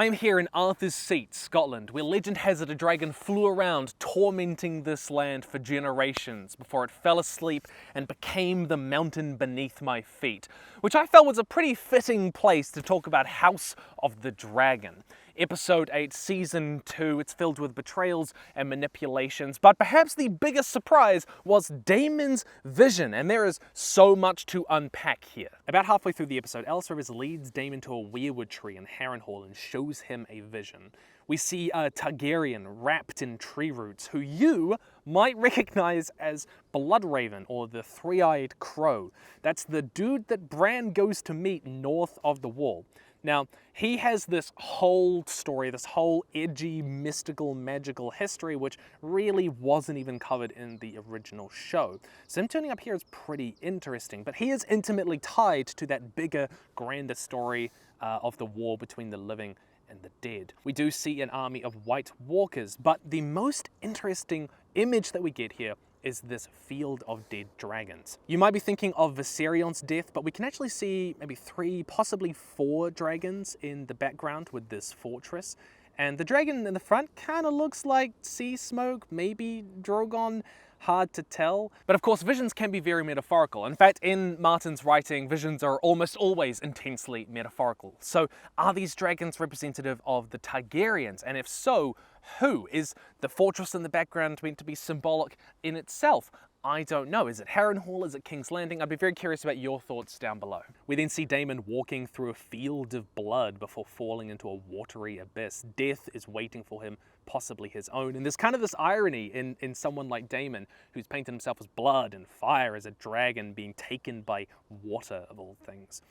I'm here in Arthur's Seat, Scotland, where legend has it a dragon flew around tormenting this land for generations before it fell asleep and became the mountain beneath my feet, which I felt was a pretty fitting place to talk about House of the Dragon. Episode 8, Season 2, it's filled with betrayals and manipulations, but perhaps the biggest surprise was Daemon's vision, and there is so much to unpack here. About halfway through the episode, Alicent leads Daemon to a weirwood tree in Harrenhal and shows him a vision. We see a Targaryen wrapped in tree roots, who you might recognize as Bloodraven, or the Three-Eyed Crow. That's the dude that Bran goes to meet north of the Wall. Now, he has this whole story, this whole edgy, mystical, magical history, which really wasn't even covered in the original show. So him turning up here is pretty interesting, but he is intimately tied to that bigger, grander story of the war between the living and the dead. We do see an army of White Walkers, but the most interesting image that we get here is this field of dead dragons. You might be thinking of Viserion's death, but we can actually see maybe 3, possibly 4 dragons in the background with this fortress. And the dragon in the front kind of looks like sea smoke, maybe Drogon, hard to tell. But of course, visions can be very metaphorical. In fact, in Martin's writing, visions are almost always intensely metaphorical. So are these dragons representative of the Targaryens? And if so, who? Is the fortress in the background meant to be symbolic in itself? I don't know. Is it Harrenhal? Is it King's Landing? I'd be very curious about your thoughts down below. We then see Daemon walking through a field of blood before falling into a watery abyss. Death is waiting for him, possibly his own. And there's kind of this irony in someone like Daemon, who's painted himself as blood and fire, as a dragon being taken by water, of all things.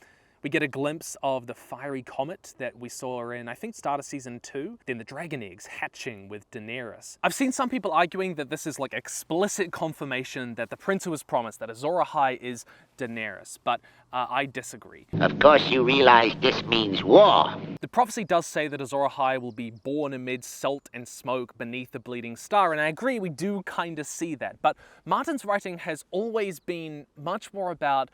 We get a glimpse of the fiery comet that we saw in, I think, start of season 2, then the dragon eggs hatching with Daenerys. I've seen some people arguing that this is like explicit confirmation that the prince who was promised, that Azor Ahai is Daenerys, but I disagree. Of course you realize this means war. The prophecy does say that Azor Ahai will be born amid salt and smoke beneath the bleeding star, and I agree, we do kind of see that, but Martin's writing has always been much more about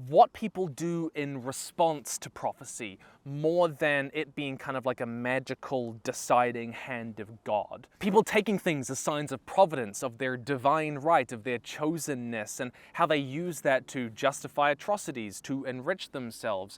what people do in response to prophecy, more than it being kind of like a magical deciding hand of God. People taking things as signs of providence, of their divine right, of their chosenness, and how they use that to justify atrocities, to enrich themselves,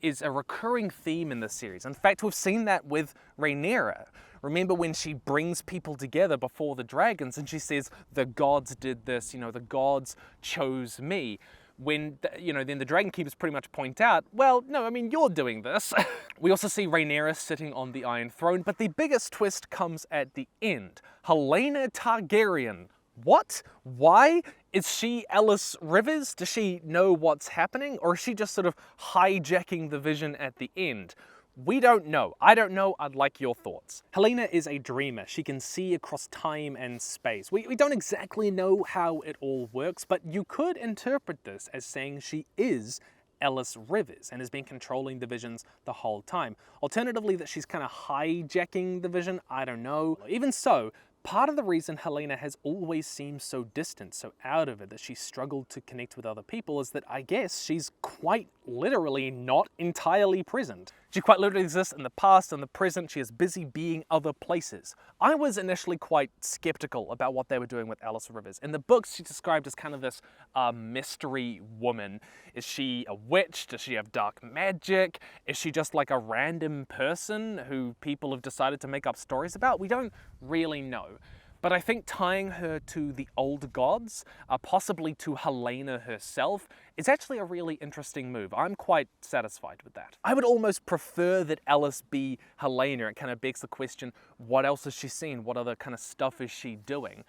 is a recurring theme in this series. In fact, we've seen that with Rhaenyra. Remember when she brings people together before the dragons and she says, the gods did this, the gods chose me. When, then the Dragon Keepers pretty much point out, well, no, I mean, you're doing this. We also see Rhaenyra sitting on the Iron Throne, but the biggest twist comes at the end. Helaena Targaryen. What? Why? Is she Ellis Rivers? Does she know what's happening? Or is she just sort of hijacking the vision at the end? We don't know. I don't know. I'd like your thoughts. Helaena is a dreamer. She can see across time and space. We don't exactly know how it all works, but you could interpret this as saying she is Ellis Rivers and has been controlling the visions the whole time. Alternatively, that she's kind of hijacking the vision. I don't know. Even so, part of the reason Helaena has always seemed so distant, so out of it, that she struggled to connect with other people, is that I guess she's quite literally not entirely present. She quite literally exists in the past and the present. She is busy being other places. I was initially quite skeptical about what they were doing with Ellis Rivers. In the books, she's described as kind of this mystery woman. Is she a witch? Does she have dark magic? Is she just like a random person who people have decided to make up stories about? We don't really know. But I think tying her to the old gods, possibly to Helaena herself, is actually a really interesting move. I'm quite satisfied with that. I would almost prefer that Ellis be Helaena. It kind of begs the question, what else has she seen? What other kind of stuff is she doing?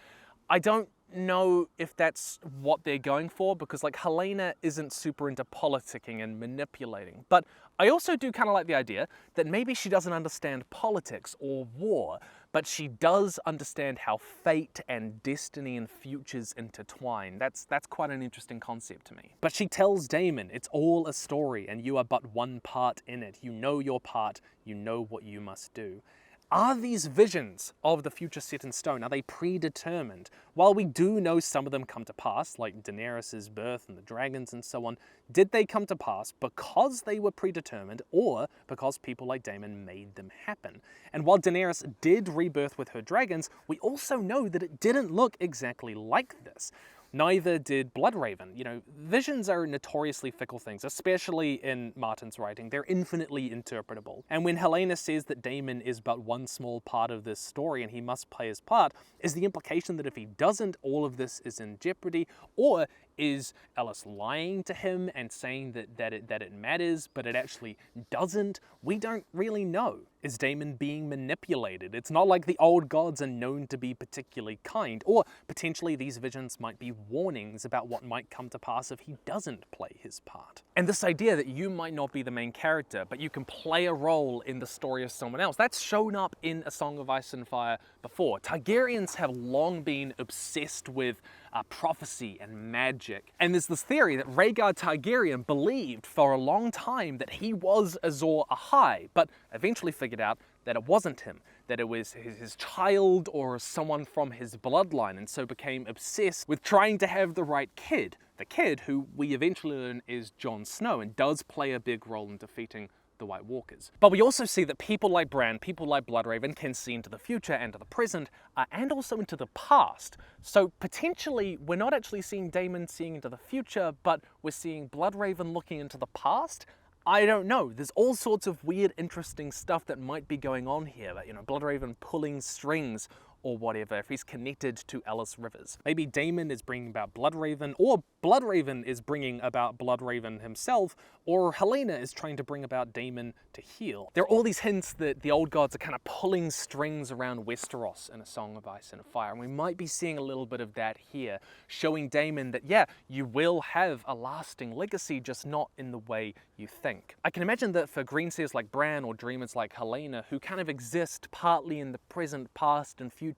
I don't know if that's what they're going for, because like Helaena isn't super into politicking and manipulating. But I also do kind of like the idea that maybe she doesn't understand politics or war, but she does understand how fate and destiny and futures intertwine. That's quite an interesting concept to me. But she tells Daemon, it's all a story and you are but one part in it. You know your part, you know what you must do. Are these visions of the future set in stone? Are they predetermined? While we do know some of them come to pass, like Daenerys' birth and the dragons and so on, did they come to pass because they were predetermined or because people like Daemon made them happen? And while Daenerys did rebirth with her dragons, we also know that it didn't look exactly like this. Neither did Bloodraven. You know, visions are notoriously fickle things, especially in Martin's writing. They're infinitely interpretable. And when Helena says that Daemon is but one small part of this story and he must play his part, is the implication that if he doesn't, all of this is in jeopardy? Or is Alice lying to him and saying that it matters, but it actually doesn't? We don't really know. Is Daemon being manipulated? It's not like the old gods are known to be particularly kind, or potentially these visions might be warnings about what might come to pass if he doesn't play his part. And this idea that you might not be the main character, but you can play a role in the story of someone else, that's shown up in A Song of Ice and Fire before. Targaryens have long been obsessed with prophecy and magic. And there's this theory that Rhaegar Targaryen believed for a long time that he was Azor Ahai, but eventually figured out that it wasn't him, that it was his child or someone from his bloodline, and so became obsessed with trying to have the right kid. The kid who we eventually learn is Jon Snow and does play a big role in defeating the White Walkers. But we also see that people like Bran, people like Bloodraven can see into the future and to the present, and also into the past. So potentially we're not actually seeing Daemon seeing into the future, but we're seeing Bloodraven looking into the past. I don't know. There's all sorts of weird, interesting stuff that might be going on here. But, you know, Bloodraven pulling strings or whatever, if he's connected to Alice Rivers. Maybe Daemon is bringing about Bloodraven, or Bloodraven is bringing about Bloodraven himself, or Helena is trying to bring about Daemon to heal. There are all these hints that the old gods are kind of pulling strings around Westeros in A Song of Ice and Fire, and we might be seeing a little bit of that here, showing Daemon that, yeah, you will have a lasting legacy, just not in the way you think. I can imagine that for greenseers like Bran or dreamers like Helena, who kind of exist partly in the present, past, and future,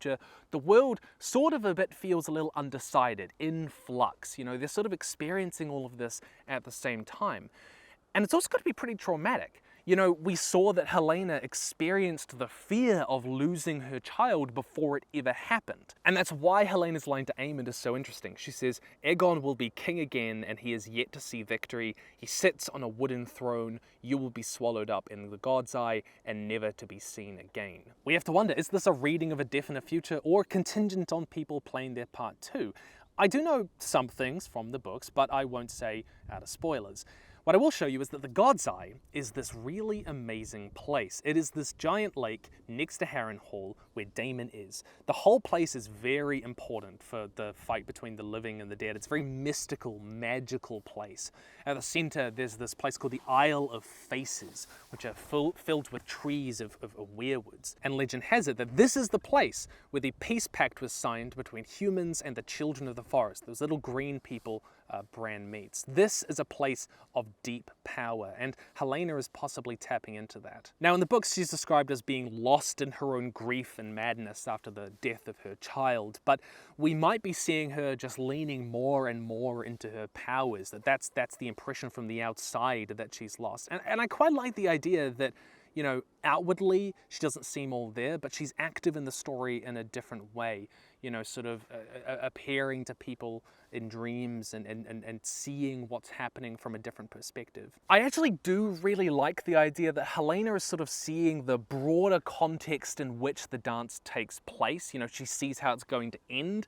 the world sort of a bit feels a little undecided, in flux. You know, they're sort of experiencing all of this at the same time. And it's also got to be pretty traumatic. You know, we saw that Helena experienced the fear of losing her child before it ever happened. And that's why Helena's line to Aemond is so interesting. She says, "Aegon will be king again, and he is yet to see victory. He sits on a wooden throne. You will be swallowed up in the God's eye and never to be seen again." We have to wonder, is this a reading of a definite future or contingent on people playing their part too? I do know some things from the books, but I won't say out of spoilers. What I will show you is that the God's Eye is this really amazing place. It is this giant lake next to Harrenhal where Daemon is. The whole place is very important for the fight between the living and the dead. It's a very mystical, magical place. At the center, there's this place called the Isle of Faces, which are filled with trees of weirwoods. And legend has it that this is the place where the peace pact was signed between humans and the children of the forest, those little green people Bran meets. This is a place of deep power, and Helena is possibly tapping into that. Now, in the books, she's described as being lost in her own grief and madness after the death of her child, but we might be seeing her just leaning more and more into her powers, that's the impression from the outside that she's lost. And I quite like the idea that, you know, outwardly she doesn't seem all there, but she's active in the story in a different way, you know, sort of appearing to people in dreams and seeing what's happening from a different perspective. I actually do really like the idea that Helena is sort of seeing the broader context in which the dance takes place. You know, she sees how it's going to end,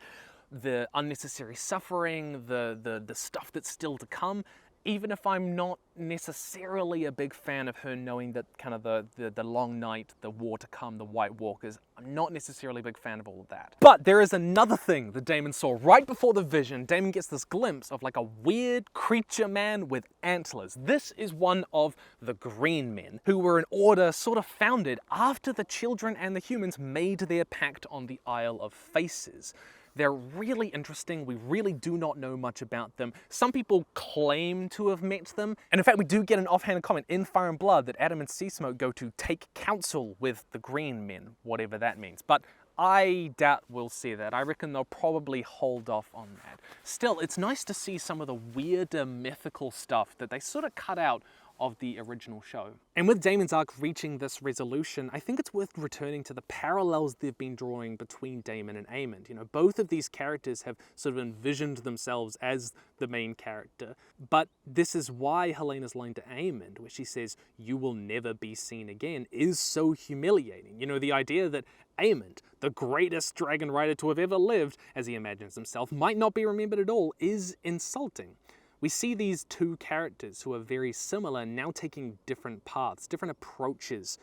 the unnecessary suffering, the stuff that's still to come. Even if I'm not necessarily a big fan of her knowing that kind of the long night, the war to come, the White Walkers, I'm not necessarily a big fan of all of that. But there is another thing that Daemon saw right before the vision. Daemon gets this glimpse of like a weird creature man with antlers. This is one of the Green Men, who were an order sort of founded after the children and the humans made their pact on the Isle of Faces. They're really interesting. We really do not know much about them. Some people claim to have met them. And in fact, we do get an offhand comment in Fire and Blood that Adam and Seasmoke go to take counsel with the Green Men, whatever that means. But I doubt we'll see that. I reckon they'll probably hold off on that. Still, it's nice to see some of the weirder mythical stuff that they sort of cut out of the original show. And with Daemon's arc reaching this resolution, I think it's worth returning to the parallels they've been drawing between Daemon and Aemond. You know, both of these characters have sort of envisioned themselves as the main character, but this is why Helena's line to Aemond, where she says, "You will never be seen again," is so humiliating. You know, the idea that Aemond, the greatest dragon rider to have ever lived, as he imagines himself, might not be remembered at all is insulting. We see these two characters who are very similar now taking different paths, different approaches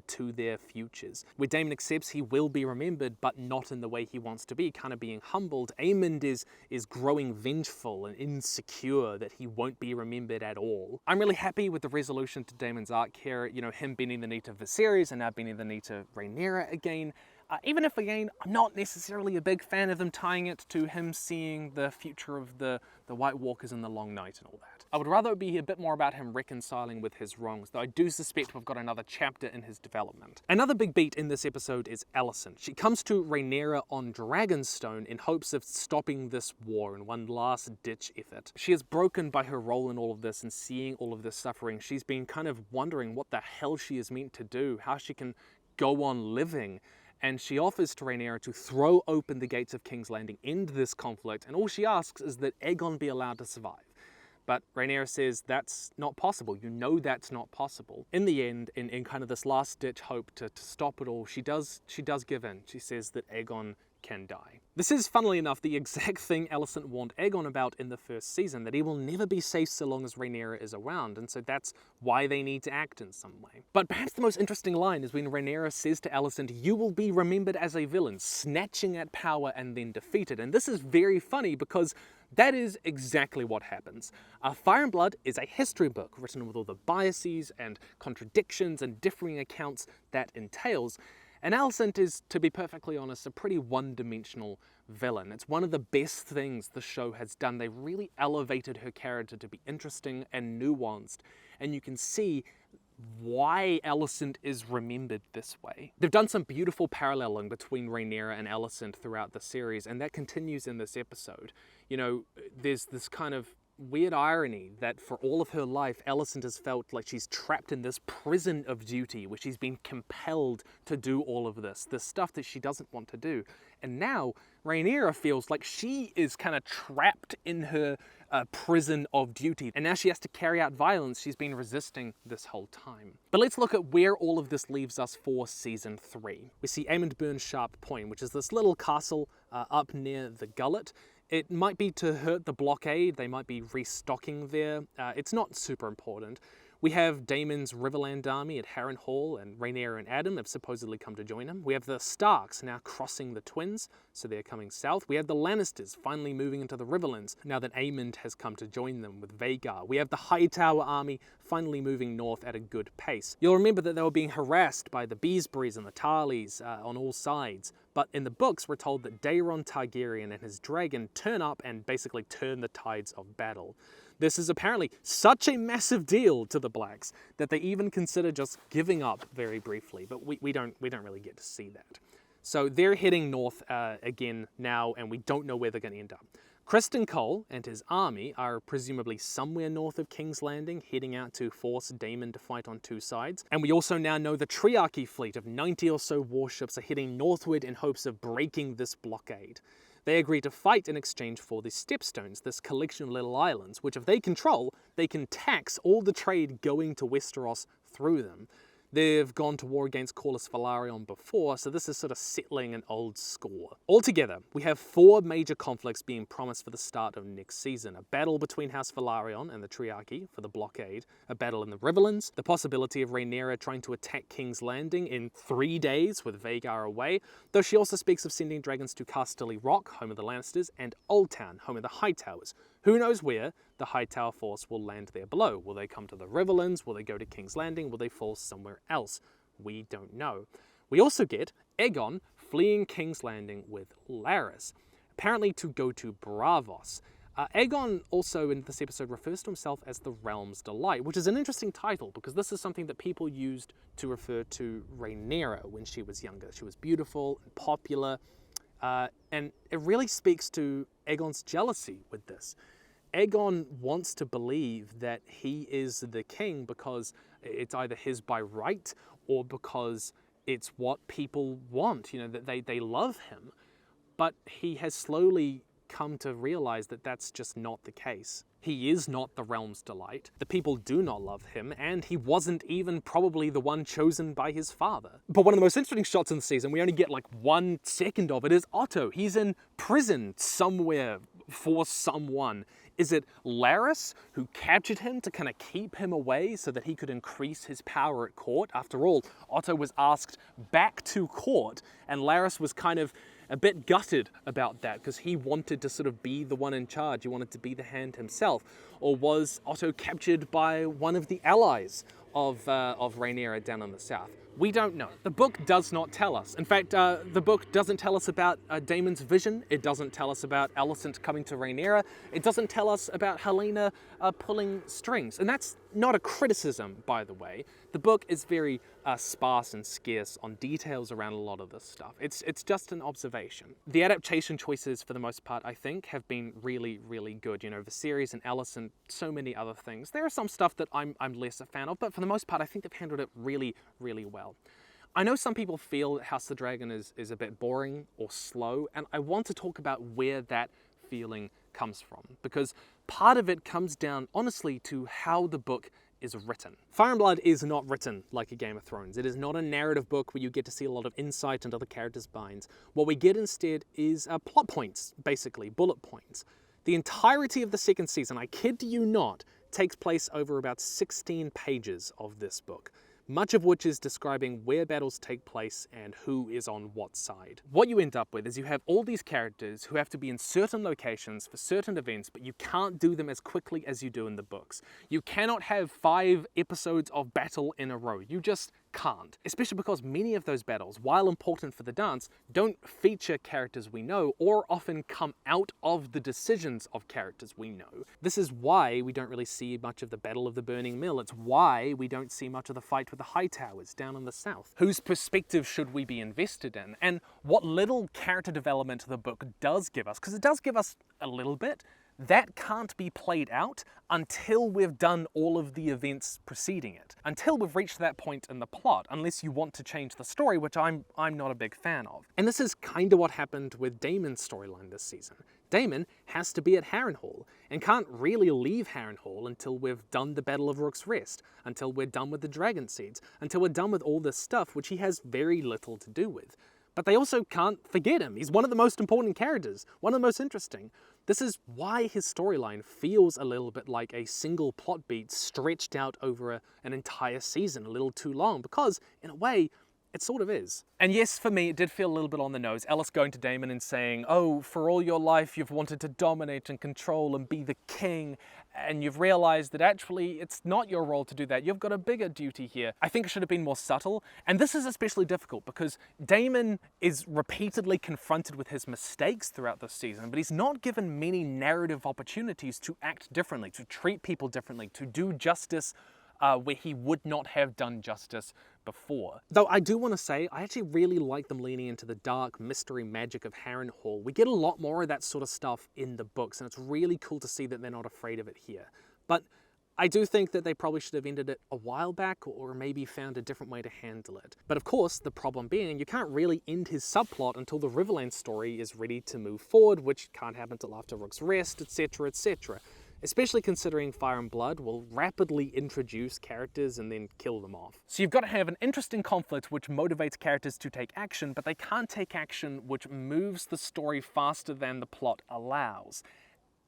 to their futures. Where Daemon accepts he will be remembered, but not in the way he wants to be, kind of being humbled, Aemond is growing vengeful and insecure that he won't be remembered at all. I'm really happy with the resolution to Daemon's arc here, you know, him bending the knee to Viserys and now bending the knee to Rhaenyra again. Even if, again, I'm not necessarily a big fan of them tying it to him seeing the future of the White Walkers in the Long Night and all that. I would rather it be a bit more about him reconciling with his wrongs, though I do suspect we've got another chapter in his development. Another big beat in this episode is Alicent. She comes to Rhaenyra on Dragonstone in hopes of stopping this war in one last-ditch effort. She is broken by her role in all of this and seeing all of this suffering. She's been kind of wondering what the hell she is meant to do, how she can go on living. And she offers to Rhaenyra to throw open the gates of King's Landing, end this conflict, and all she asks is that Aegon be allowed to survive. But Rhaenyra says that's not possible. You know that's not possible. In the end, in kind of this last-ditch hope to stop it all, she does give in. She says that Aegon can die. This is, funnily enough, the exact thing Alicent warned Aegon about in the first season, that he will never be safe so long as Rhaenyra is around, and so that's why they need to act in some way. But perhaps the most interesting line is when Rhaenyra says to Alicent, "You will be remembered as a villain, snatching at power and then defeated." And this is very funny because that is exactly what happens. Fire and Blood is a history book written with all the biases and contradictions and differing accounts that entails. And Alicent is, to be perfectly honest, a pretty one-dimensional villain. It's one of the best things the show has done. They really elevated her character to be interesting and nuanced, and you can see why Alicent is remembered this way. They've done some beautiful paralleling between Rhaenyra and Alicent throughout the series, and that continues in this episode. You know, there's this kind of weird irony that for all of her life, Alicent has felt like she's trapped in this prison of duty where she's been compelled to do all of this stuff that she doesn't want to do. And now Rhaenyra feels like she is kind of trapped in her prison of duty. And now she has to carry out violence she's been resisting this whole time. But let's look at where all of this leaves us for Season 3. We see Aemond burn Sharp Point, which is this little castle up near the Gullet. It might be to hurt the blockade, they might be restocking there. It's not super important. We have Daemon's Riverland army at Harrenhal, and Rhaenyra and Adam have supposedly come to join him. We have the Starks now crossing the Twins, so they're coming south. We have the Lannisters finally moving into the Riverlands, now that Aemond has come to join them with Vhagar. We have the Hightower army finally moving north at a good pace. You'll remember that they were being harassed by the Beesburys and the Tarleys on all sides, but in the books we're told that Daemon Targaryen and his dragon turn up and basically turn the tides of battle. This is apparently such a massive deal to the Blacks that they even consider just giving up very briefly, but we don't really get to see that. So they're heading north again now, and we don't know where they're going to end up. Criston Cole and his army are presumably somewhere north of King's Landing, heading out to force Daemon to fight on two sides. And we also now know the Triarchy fleet of 90 or so warships are heading northward in hopes of breaking this blockade. They agree to fight in exchange for the Stepstones, this collection of little islands, which if they control, they can tax all the trade going to Westeros through them. They've gone to war against Corlys Velaryon before, so this is sort of settling an old score. Altogether, we have 4 major conflicts being promised for the start of next season. A battle between House Velaryon and the Triarchy for the blockade, a battle in the Riverlands, the possibility of Rhaenyra trying to attack King's Landing in 3 days with Vhagar away, though she also speaks of sending dragons to Casterly Rock, home of the Lannisters, and Oldtown, home of the Hightowers. Who knows where the Hightower force will land there below? Will they come to the Riverlands? Will they go to King's Landing? Will they fall somewhere else? We don't know. We also get Aegon fleeing King's Landing with Larys, apparently to go to Braavos. Aegon also in this episode refers to himself as the Realm's Delight, which is an interesting title because this is something that people used to refer to Rhaenyra when she was younger. She was beautiful and popular, and it really speaks to Aegon's jealousy with this. Aegon wants to believe that he is the king because it's either his by right or because it's what people want, that they love him. But he has slowly come to realize that that's just not the case. He is not the realm's delight. The people do not love him, and he wasn't even probably the one chosen by his father. But one of the most interesting shots in the season, we only get like 1 second of it, is Otto. He's in prison somewhere for someone. Is it Larys who captured him to kind of keep him away so that he could increase his power at court? After all, Otto was asked back to court, and Larys was kind of a bit gutted about that because he wanted to sort of be the one in charge. He wanted to be the hand himself. Or was Otto captured by one of the allies of Rhaenyra down in the south? We don't know. The book does not tell us. In fact, the book doesn't tell us about Daemon's vision. It doesn't tell us about Alicent coming to Rhaenyra. It doesn't tell us about Helena pulling strings. And that's not a criticism, by the way. The book is very sparse and scarce on details around a lot of this stuff. It's just an observation. The adaptation choices, for the most part, I think, have been really, really good. Viserys and Alicent, so many other things. There are some stuff that I'm less a fan of, but for the most part, I think they've handled it really, really well. I know some people feel that House of the Dragon is a bit boring or slow, and I want to talk about where that feeling comes from, because part of it comes down, honestly, to how the book is written. Fire and Blood is not written like a Game of Thrones. It is not a narrative book where you get to see a lot of insight into the characters' minds. What we get instead is plot points, basically, bullet points. The entirety of the second season, I kid you not, takes place over about 16 pages of this book, much of which is describing where battles take place and who is on what side. What you end up with is you have all these characters who have to be in certain locations for certain events, but you can't do them as quickly as you do in the books. You cannot have 5 episodes of battle in a row. You just can't. Especially because many of those battles, while important for the dance, don't feature characters we know or often come out of the decisions of characters we know. This is why we don't really see much of the Battle of the Burning Mill. It's why we don't see much of the fight with the Hightowers down in the south. Whose perspective should we be invested in? And what little character development the book does give us, because it does give us a little bit, that can't be played out until we've done all of the events preceding it. Until we've reached that point in the plot, unless you want to change the story, which I'm not a big fan of. And this is kind of what happened with Daemon's storyline this season. Daemon has to be at Harrenhal, and can't really leave Harrenhal until we've done the Battle of Rook's Rest, until we're done with the Dragon Seeds, until we're done with all this stuff which he has very little to do with. But they also can't forget him. He's one of the most important characters, one of the most interesting. This is why his storyline feels a little bit like a single plot beat stretched out over an entire season, a little too long, because, in a way, it sort of is. And yes, for me, it did feel a little bit on the nose. Alicent going to Daemon and saying, oh, for all your life you've wanted to dominate and control and be the king, and you've realized that actually it's not your role to do that. You've got a bigger duty here. I think it should have been more subtle. And this is especially difficult because Daemon is repeatedly confronted with his mistakes throughout this season, but he's not given many narrative opportunities to act differently, to treat people differently, to do justice where he would not have done justice before. Though I do want to say, I actually really like them leaning into the dark mystery magic of Harrenhal. We get a lot more of that sort of stuff in the books, and it's really cool to see that they're not afraid of it here. But I do think that they probably should have ended it a while back, or maybe found a different way to handle it. But of course, the problem being, you can't really end his subplot until the Riverland story is ready to move forward, which can't happen until after Rook's Rest, etc, etc. Especially considering Fire and Blood will rapidly introduce characters and then kill them off. So you've got to have an interesting conflict which motivates characters to take action, but they can't take action which moves the story faster than the plot allows.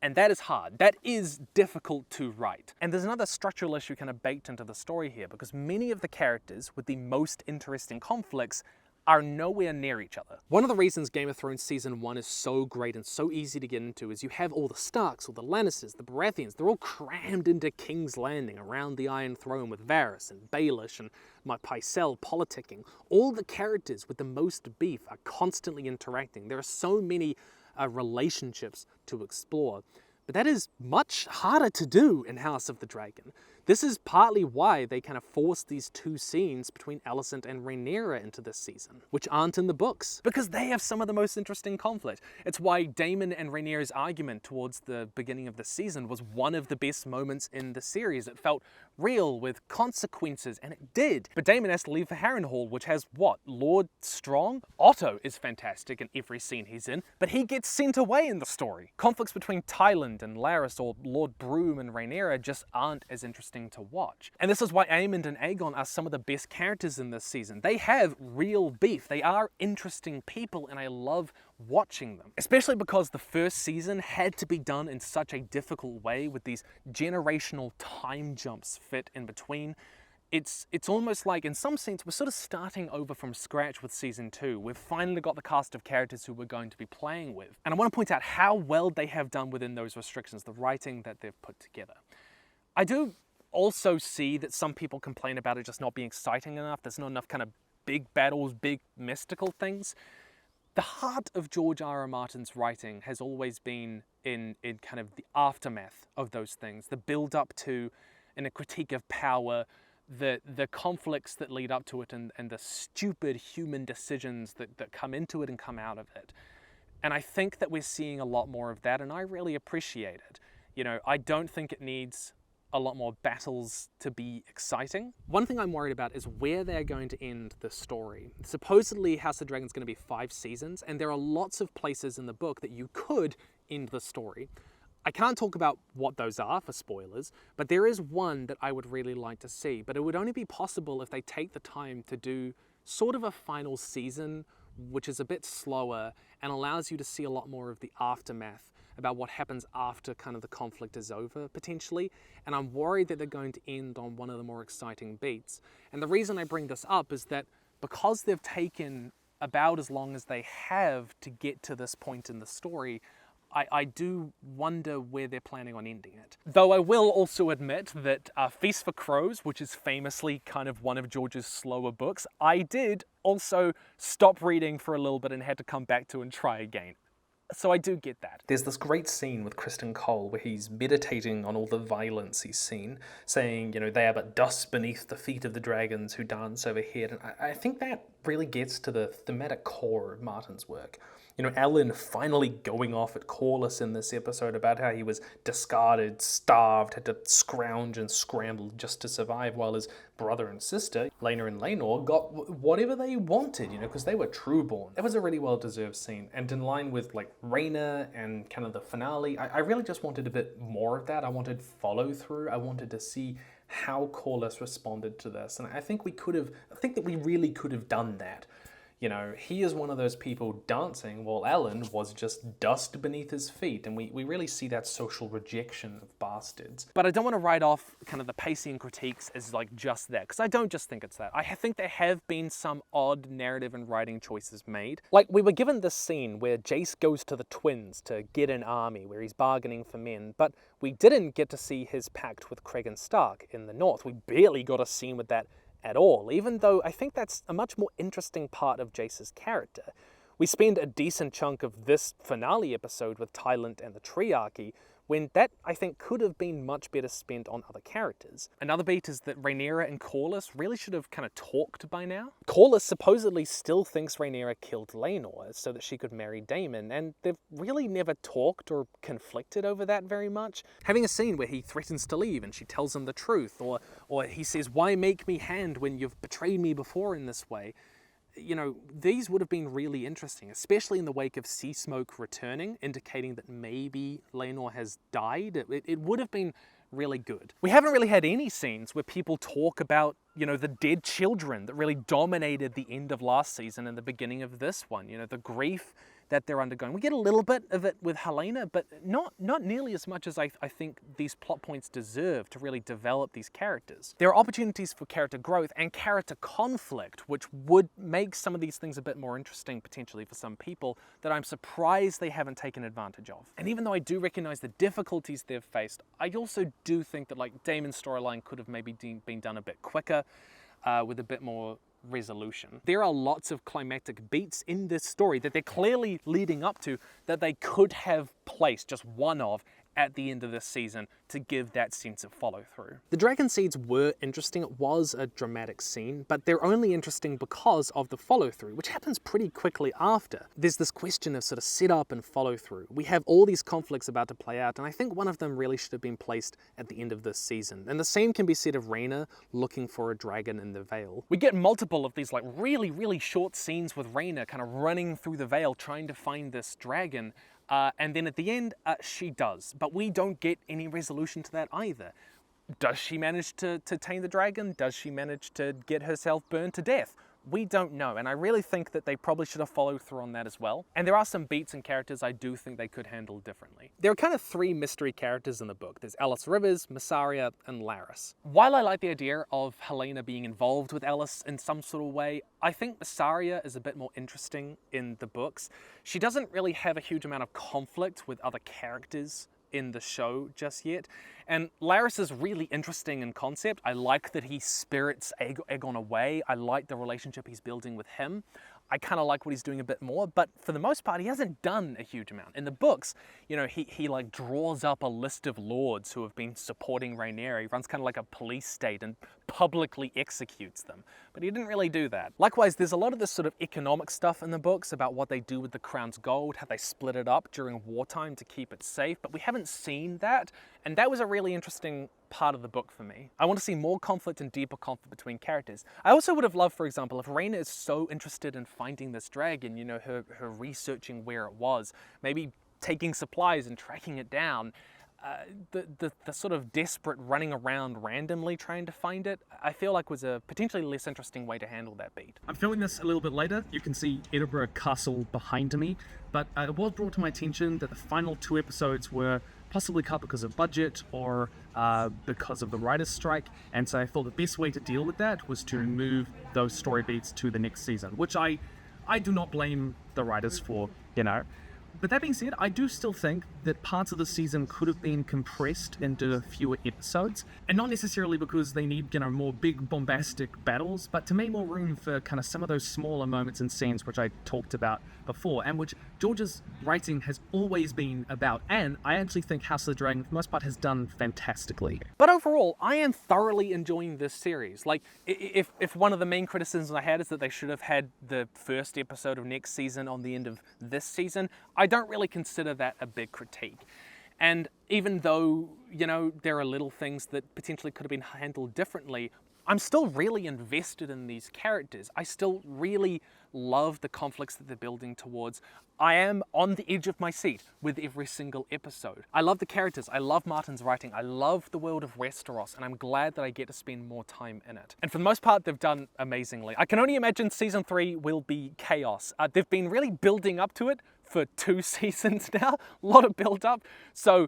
And that is hard. That is difficult to write. And there's another structural issue kind of baked into the story here, because many of the characters with the most interesting conflicts are nowhere near each other. One of the reasons Game of Thrones Season 1 is so great and so easy to get into is you have all the Starks, all the Lannisters, the Baratheons, they're all crammed into King's Landing around the Iron Throne with Varys and Baelish and my Pycelle politicking. All the characters with the most beef are constantly interacting. There are so many relationships to explore. But that is much harder to do in House of the Dragon. This is partly why they kind of forced these two scenes between Alicent and Rhaenyra into this season, which aren't in the books, because they have some of the most interesting conflict. It's why Daemon and Rhaenyra's argument towards the beginning of the season was one of the best moments in the series. It felt real, with consequences, and it did. But Daemon has to leave for Harrenhal, which has what? Lord Strong? Otto is fantastic in every scene he's in, but he gets sent away in the story. Conflicts between Tyland and Larys, or Lord Broom and Rhaenyra, just aren't as interesting to watch. And this is why Aemond and Aegon are some of the best characters in this season. They have real beef. They are interesting people, and I love watching them. Especially because the first season had to be done in such a difficult way, with these generational time jumps fit in between. It's almost like, in some sense, we're sort of starting over from scratch with season 2. We've finally got the cast of characters who we're going to be playing with. And I want to point out how well they have done within those restrictions, the writing that they've put together. I do also see that some people complain about it just not being exciting enough. There's not enough kind of big battles, big mystical things. The heart of George R.R. Martin's writing has always been in kind of the aftermath of those things, the build up to, and a critique of power, the conflicts that lead up to it, and the stupid human decisions that come into it and come out of it. And I think that we're seeing a lot more of that, and I really appreciate it. You know, I don't think it needs a lot more battles to be exciting. One thing I'm worried about is where they're going to end the story. Supposedly House of the Dragon is going to be 5 seasons, and there are lots of places in the book that you could end the story. I can't talk about what those are for spoilers, but there is one that I would really like to see. But it would only be possible if they take the time to do sort of a final season, which is a bit slower and allows you to see a lot more of the aftermath about what happens after kind of the conflict is over, potentially. And I'm worried that they're going to end on one of the more exciting beats. And the reason I bring this up is that because they've taken about as long as they have to get to this point in the story, I do wonder where they're planning on ending it. Though I will also admit that Feast for Crows, which is famously kind of one of George's slower books, I did also stop reading for a little bit and had to come back to and try again. So I do get that. There's this great scene with Kristen Cole where he's meditating on all the violence he's seen, saying, you know, they are but dust beneath the feet of the dragons who dance overhead. And I think that really gets to the thematic core of Martin's work. You know, Alan finally going off at Corlys in this episode about how he was discarded, starved, had to scrounge and scramble just to survive, while his brother and sister, Laena and Laenor, got whatever they wanted, you know, because they were trueborn. That was a really well-deserved scene, and in line with, like, Rhaena and kind of the finale, I really just wanted a bit more of that. I wanted follow-through. I wanted to see how Corlys responded to this, and I think that we really could have done that. You know, he is one of those people dancing while Alan was just dust beneath his feet, and we really see that social rejection of bastards. But I don't want to write off kind of the pacing critiques as like just that, because I don't just think it's that. I think there have been some odd narrative and writing choices made. Like, we were given this scene where Jace goes to the Twins to get an army, where he's bargaining for men, but we didn't get to see his pact with Cregan Stark in the north. We barely got a scene with that at all, even though I think that's a much more interesting part of Jace's character. We spend a decent chunk of this finale episode with Tyland and the Triarchy, when that, I think, could have been much better spent on other characters. Another beat is that Rhaenyra and Corlys really should have kind of talked by now. Corlys supposedly still thinks Rhaenyra killed Laenor so that she could marry Daemon, and they've really never talked or conflicted over that very much. Having a scene where he threatens to leave and she tells him the truth, or he says, "Why make me hand when you've betrayed me before in this way?" You know, these would have been really interesting, especially in the wake of Sea Smoke returning, indicating that maybe Laenor has died. It would have been really good. We haven't really had any scenes where people talk about, you know, the dead children that really dominated the end of last season and the beginning of this one. You know, the grief that they're undergoing. We get a little bit of it with Helena, but not nearly as much as I think these plot points deserve to really develop these characters. There are opportunities for character growth and character conflict, which would make some of these things a bit more interesting potentially for some people, that I'm surprised they haven't taken advantage of. And even though I do recognize the difficulties they've faced, I also do think that, like, Daemon's storyline could have maybe been done a bit quicker, with a bit more resolution. There are lots of climactic beats in this story that they're clearly leading up to that they could have placed just one of at the end of this season to give that sense of follow through. The dragon seeds were interesting. It was a dramatic scene, but they're only interesting because of the follow through, which happens pretty quickly after. There's this question of sort of set up and follow through. We have all these conflicts about to play out, and I think one of them really should have been placed at the end of this season. And the same can be said of Rhaena looking for a dragon in the Vale. We get multiple of these like really short scenes with Rhaena kind of running through the Vale trying to find this dragon. And then at the end, she does. But we don't get any resolution to that either. Does she manage to tame the dragon? Does she manage to get herself burned to death? We don't know, and I really think that they probably should have followed through on that as well. And there are some beats and characters I do think they could handle differently. There are kind of three mystery characters in the book. There's Alice Rivers, Mysaria, and Laris. While I like the idea of Helena being involved with Alice in some sort of way, I think Mysaria is a bit more interesting in the books. She doesn't really have a huge amount of conflict with other characters in the show just yet. And Laris is really interesting in concept. I like that he spirits Aegon away. I like the relationship he's building with him. I kind of like what he's doing a bit more, but for the most part, he hasn't done a huge amount. In the books, you know, he like draws up a list of lords who have been supporting Rhaenyra. He runs kind of like a police state and publicly executes them, but he didn't really do that. Likewise, there's a lot of this sort of economic stuff in the books about what they do with the crown's gold, how they split it up during wartime to keep it safe, but we haven't seen that, and that was a really interesting part of the book for me. I want to see more conflict and deeper conflict between characters. I also would have loved, for example, if Rhaena is so interested in finding this dragon, you know, her researching where it was, maybe taking supplies and tracking it down, the sort of desperate running around randomly trying to find it, I feel like was a potentially less interesting way to handle that beat. I'm filming this a little bit later. You can see Edinburgh Castle behind me, but it was brought to my attention that the final 2 episodes were possibly cut because of budget or because of the writer's strike, and so I thought the best way to deal with that was to move those story beats to the next season, which I do not blame the writers for, you know. But that being said, I do still think that parts of the season could have been compressed into fewer episodes, and not necessarily because they need, you know, more big bombastic battles, but to make more room for kind of some of those smaller moments and scenes which I talked about before, and which George's writing has always been about, and I actually think House of the Dragon, for the most part, has done fantastically. But overall, I am thoroughly enjoying this series. Like, if one of the main criticisms I had is that they should have had the first episode of next season on the end of this season, I don't really consider that a big critique. And even though, you know, there are little things that potentially could have been handled differently, I'm still really invested in these characters. I still really love the conflicts that they're building towards. I am on the edge of my seat with every single episode. I love the characters, I love Martin's writing, I love the world of Westeros, and I'm glad that I get to spend more time in it. And for the most part, they've done amazingly. I can only imagine season 3 will be chaos. They've been really building up to it for 2 seasons now, a lot of build up. So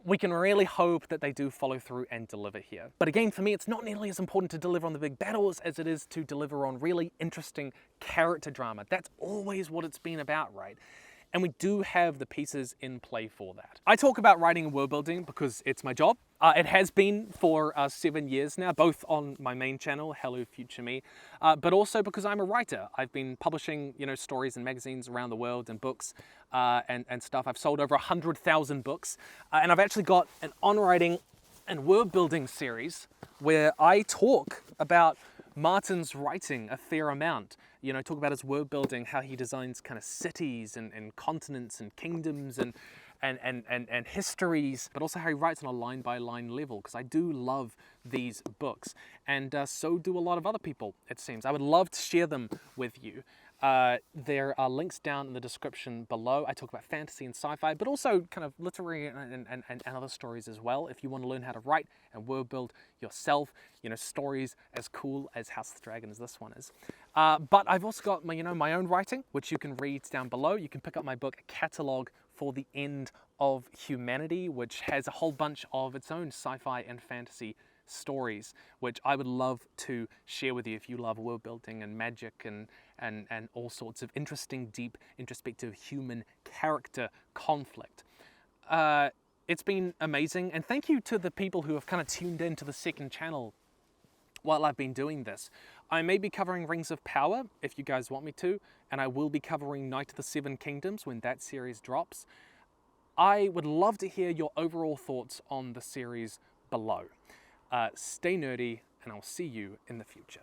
we can really hope that they do follow through and deliver here. But again, for me, it's not nearly as important to deliver on the big battles as it is to deliver on really interesting character drama. That's always what it's been about, right? And we do have the pieces in play for that. I talk about writing and world building because it's my job. It has been for 7 years now, both on my main channel, Hello Future Me, but also because I'm a writer. I've been publishing, you know, stories in magazines around the world and books and stuff. I've sold over 100,000 books, and I've actually got an on-writing and world building series where I talk about Martin's writing a fair amount. You know, talk about his world building, how he designs kind of cities and continents and kingdoms and histories, but also how he writes on a line-by-line level, because I do love these books, and so do a lot of other people, it seems. I would love to share them with you. There are links down in the description below. I talk about fantasy and sci-fi, but also kind of literary and other stories as well. If you want to learn how to write and world build yourself, you know, stories as cool as House of the Dragon as this one is. But I've also got my own writing, which you can read down below. You can pick up my book, A Catalogue for the End of Humanity, which has a whole bunch of its own sci-fi and fantasy stories, which I would love to share with you if you love world building and magic and all sorts of interesting, deep, introspective human character conflict. It's been amazing, and thank you to the people who have kind of tuned into the second channel while I've been doing this. I may be covering Rings of Power if you guys want me to, and I will be covering Night of the Seven Kingdoms when that series drops. I would love to hear your overall thoughts on the series below. Stay nerdy, and I'll see you in the future.